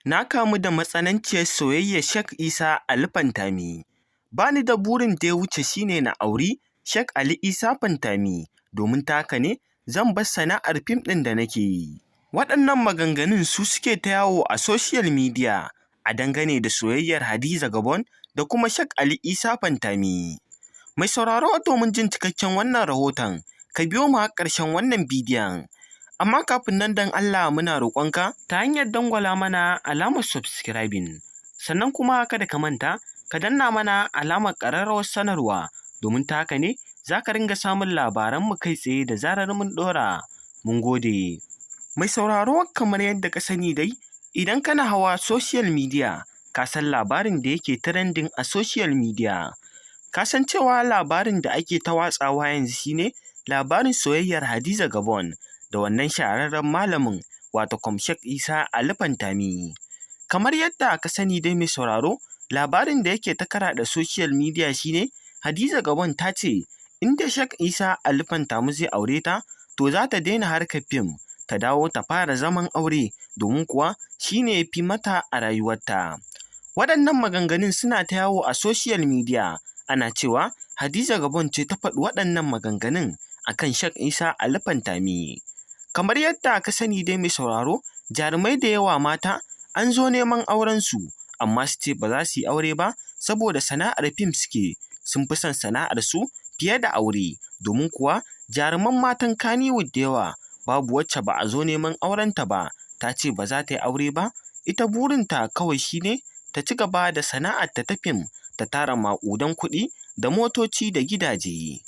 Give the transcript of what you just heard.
Na kamu da matsananciyar soyayyar Sheikh Isa Ali Pantami. Ba ni da burin da ya wuce shine na auri Sheikh Ali Isa Pantami, domin ta haka ne zan bar sana'ar fim ɗin da nake yi. Waɗannan maganganun su suke ta yawo a social media a dangane da soyayyar Hadiza Gabon da kuma Sheikh Ali Isa Pantami. Mai sauraro domin jin cikakken wannan rahoton, ka biyo mu har ƙarshen wannan bidiyon. Amma kafin nan dan Allah muna roƙonka ta hanyar dangwala mana alamar subscribing. Sannan kuma kada ka manta ka danna mana alamar ƙararrawar sanarwa, domin ta haka ne za ka ringa samun labaranmu kai tsaye da zarar mun ɗora. Mun gode. Mai sauraro kamar yadda ka sani dai, idan kana hawa social media ka san labarin da yake trending a social media. Ka san cewa labarin da ake ta watsawa yanzu shine labarin soyayyar Hadiza Gabon da wannan shahararren malamin wato Sheikh Isa Ali Pantami. Kamar yadda ka sani dai mai sauraro, labarin da yake ta karaɗa social media shine Hadiza Gabon ta ce inda Sheikh Isa Ali Pantami zai aure ta, to za ta daina harkar fim ta dawo ta fara zaman aure, domin kuwa shine ya fi mata a rayuwarta. Waɗannan maganganun suna ta yawo a social media, ana cewa Hadiza Gabon ce ta faɗi waɗannan maganganun akan Sheikh Isa Ali Pantami. Kamar yadda ka sani dai mai sauraro, jarumai da yawa mata an zo neman aurensu, amma su ce ba za su yi aure ba saboda sana'ar fim suke, sun fi son sana'ar su fiye da aure, domin kuwa jaruman matan Kannywood da yawa babu wacce ba a zo neman aurenta ba, ta ce ba za ta yi aure ba, ita burinta kawai shine ta ci gaba da sana'ar ta fim, ta tara maƙudan kuɗi da motoci da gidaje.